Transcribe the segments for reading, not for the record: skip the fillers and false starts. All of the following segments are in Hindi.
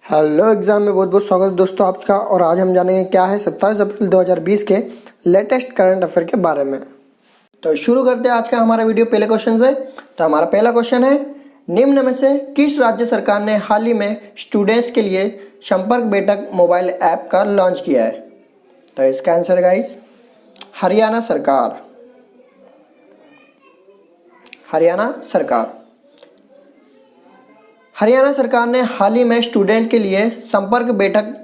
हेलो एग्जाम में बहुत बहुत स्वागत है दोस्तों आपका। और आज हम जानेंगे क्या है 27 अप्रैल 2020 के लेटेस्ट करंट अफेयर के बारे में। तो शुरू करते हैं आज का हमारा वीडियो पहले क्वेश्चन से। तो हमारा पहला क्वेश्चन है, निम्न में से किस राज्य सरकार ने हाल ही में स्टूडेंट्स के लिए संपर्क बैठक मोबाइल ऐप का लॉन्च किया है? तो इसका आंसर गाइस हरियाणा सरकार। हरियाणा सरकार हरियाणा सरकार ने हाल ही में स्टूडेंट के लिए संपर्क बैठक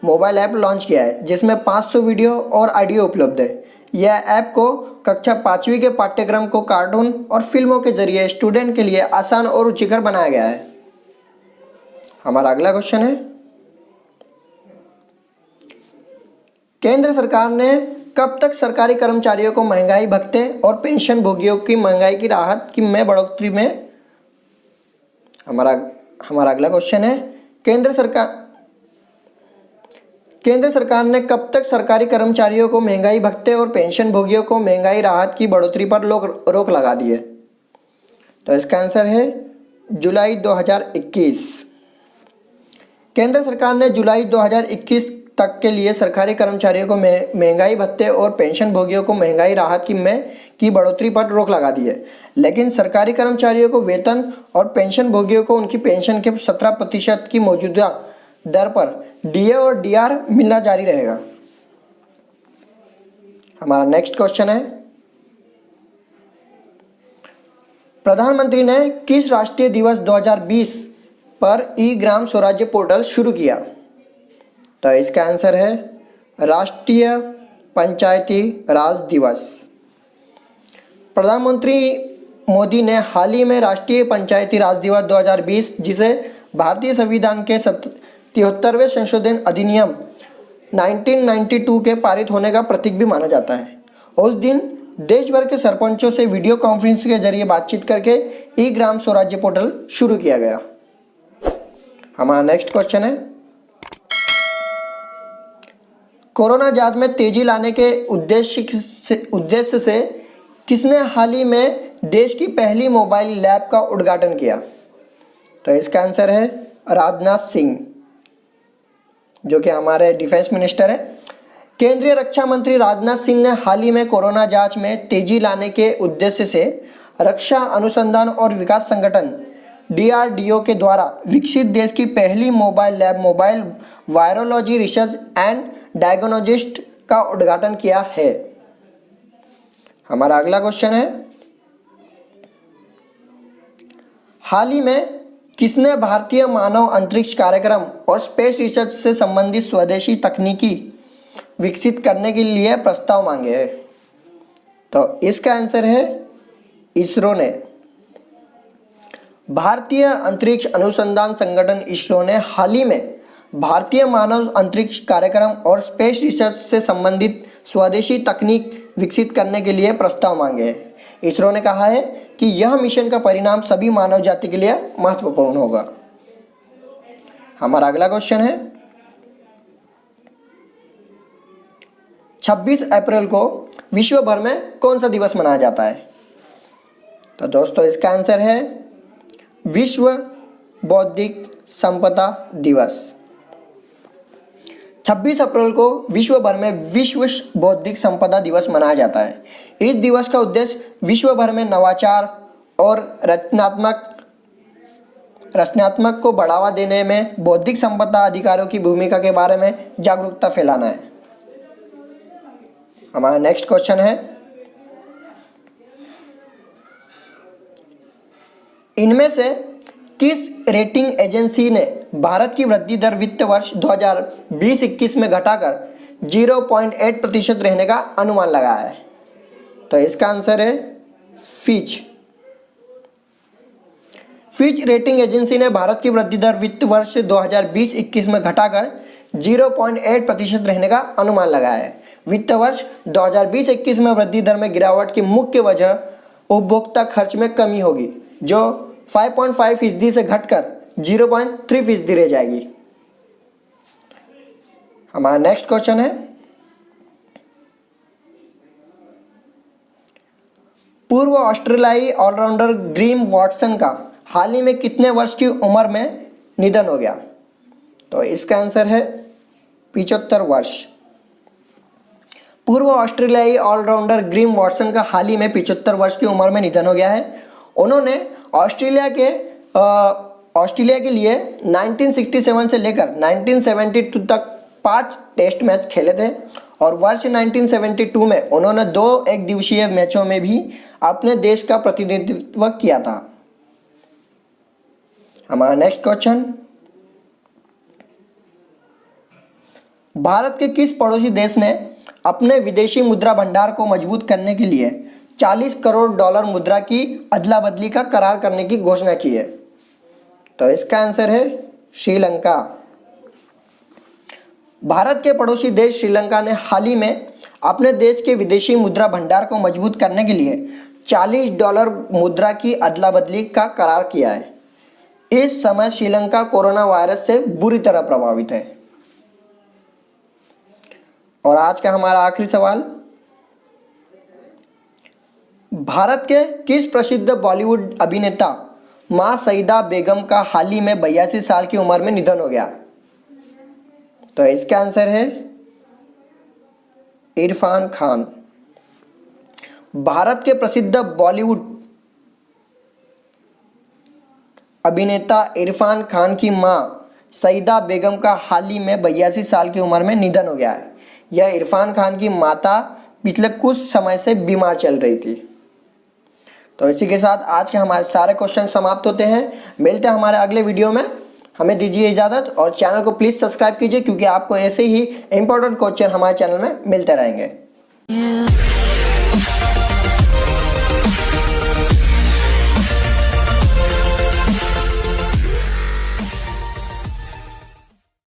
मोबाइल ऐप लॉन्च किया है, जिसमें 500 वीडियो और ऑडियो उपलब्ध है। यह ऐप को कक्षा 5वीं के पाठ्यक्रम को कार्टून और फिल्मों के जरिए स्टूडेंट के लिए आसान और रुचिकर बनाया गया है। हमारा अगला क्वेश्चन है, केंद्र सरकार ने कब तक सरकारी कर्मचारियों को महंगाई भत्ते और पेंशन भोगियों की महंगाई की राहत की में बढ़ोतरी में हमारा अगला क्वेश्चन है, केंद्र सरकार ने कब तक सरकारी कर्मचारियों को महंगाई भत्ते और पेंशन भोगियों को महंगाई राहत की बढ़ोतरी पर रोक लगा दी है? तो इसका आंसर है जुलाई 2021। केंद्र सरकार ने जुलाई 2021 तक के लिए सरकारी कर्मचारियों को महंगाई भत्ते और पेंशन भोगियों को महंगाई राहत की बढ़ोतरी पर रोक लगा दी है, लेकिन सरकारी कर्मचारियों को वेतन और पेंशन भोगियों को उनकी पेंशन के 17% की मौजूदा दर पर डीए और डीआर मिलना जारी रहेगा। हमारा नेक्स्ट क्वेश्चन है, प्रधानमंत्री ने किस राष्ट्रीय दिवस 2020 पर ई ग्राम स्वराज्य पोर्टल शुरू किया? तो इसका आंसर है राष्ट्रीय पंचायती राज दिवस। प्रधानमंत्री मोदी ने हाल ही में राष्ट्रीय पंचायती राज दिवस 2020, जिसे भारतीय संविधान के 73वें संशोधन अधिनियम 1992 के पारित होने का प्रतीक भी माना जाता है, उस दिन देश भर के सरपंचों से वीडियो कॉन्फ्रेंस के जरिए बातचीत करके ई ग्राम स्वराज्य पोर्टल शुरू किया गया। हमारा नेक्स्ट क्वेश्चन है, कोरोना जांच में तेजी लाने के उद्देश्य से किसने हाल ही में देश की पहली मोबाइल लैब का उद्घाटन किया? तो इसका आंसर है राजनाथ सिंह, जो कि हमारे डिफेंस मिनिस्टर है। केंद्रीय रक्षा मंत्री राजनाथ सिंह ने हाल ही में कोरोना जांच में तेजी लाने के उद्देश्य से रक्षा अनुसंधान और विकास संगठन DRDO के द्वारा विकसित देश की पहली mobile lab mobile virology research and diagnostics का उद्घाटन किया है। हमारा अगला क्वेश्चन है, हाल ही में किसने भारतीय मानव अंतरिक्ष कार्यक्रम और स्पेस रिसर्च से संबंधित स्वदेशी तकनीकी विकसित करने के लिए प्रस्ताव मांगे हैं? तो इसका आंसर है इसरो ने। भारतीय अंतरिक्ष अनुसंधान संगठन इसरो ने हाल ही में भारतीय मानव अंतरिक्ष कार्यक्रम और स्पेस रिसर्च से संबंधित स्वदेशी तकनीक विकसित करने के लिए प्रस्ताव मांगे हैं। इसरो ने कहा है कि यह मिशन का परिणाम सभी मानव जाति के लिए महत्वपूर्ण होगा। हमारा अगला क्वेश्चन है, 26 अप्रैल को विश्व भर में कौन सा दिवस मनाया जाता है? तो दोस्तों इसका आंसर है विश्व बौद्धिक संपदा दिवस। 26 अप्रैल को विश्व भर में विश्व बौद्धिक संपदा दिवस मनाया जाता है। इस दिवस का उद्देश्य विश्व भर में नवाचार और रचनात्मक को बढ़ावा देने में बौद्धिक संपदा अधिकारों की भूमिका के बारे में जागरूकता फैलाना है। हमारा नेक्स्ट क्वेश्चन है, इनमें से किस रेटिंग एजेंसी ने भारत की वृद्धि दर वित्त वर्ष 2020-21 में घटाकर 0.8% रहने का अनुमान लगाया है? तो इसका आंसर है फिच रेटिंग एजेंसी ने भारत की वृद्धि दर वित्त वर्ष 2020-21 में घटाकर 0.8% रहने का अनुमान लगाया है। वित्त वर्ष 2020-21 में वृद्धि दर में गिरावट की मुख्य वजह उपभोक्ता खर्च में कमी होगी, जो 5.5% से घटकर 0.3% रह जाएगी। हमारा नेक्स्ट क्वेश्चन है, पूर्व ऑस्ट्रेलियाई ऑलराउंडर ग्रेम वॉटसन का हाल ही में कितने वर्ष की उम्र में निधन हो गया? तो इसका आंसर है 75 वर्ष। पूर्व ऑस्ट्रेलियाई ऑलराउंडर ग्रेम वॉटसन का हाल ही में 75 वर्ष की उम्र में निधन हो गया है। उन्होंने ऑस्ट्रेलिया के लिए 1967 से लेकर 1972 तक 5 टेस्ट मैच खेले थे और वर्ष 1972 में उन्होंने 2 एक दिवसीय मैचों में भी अपने देश का प्रतिनिधित्व किया था। हमारा नेक्स्ट क्वेश्चन, भारत के किस पड़ोसी देश ने अपने विदेशी मुद्रा भंडार को मजबूत करने के लिए 40 करोड़ डॉलर मुद्रा की अदला बदली का करार करने की घोषणा की है? तो इसका आंसर है श्रीलंका। भारत के पड़ोसी देश श्रीलंका ने हाल ही में अपने देश के विदेशी मुद्रा भंडार को मजबूत करने के लिए 40 डॉलर मुद्रा की अदला बदली का करार किया है। इस समय श्रीलंका कोरोना वायरस से बुरी तरह प्रभावित है। और आज का हमारा आखिरी सवाल, भारत के किस प्रसिद्ध बॉलीवुड अभिनेता मां सईदा बेगम का हाल ही में 82 साल की उम्र में निधन हो गया? तो इसका आंसर है इरफान खान। भारत के प्रसिद्ध बॉलीवुड अभिनेता इरफान खान की मां सईदा बेगम का हाल ही में 82 साल की उम्र में निधन हो गया है। यह इरफान खान की माता पिछले कुछ समय से बीमार चल रही थी। तो इसी के साथ आज के हमारे सारे क्वेश्चन समाप्त होते हैं। मिलते हैं हमारे अगले वीडियो में। हमें दीजिए इजाज़त और चैनल को प्लीज़ सब्सक्राइब कीजिए, क्योंकि आपको ऐसे ही इंपॉर्टेंट क्वेश्चन हमारे चैनल में मिलते रहेंगे।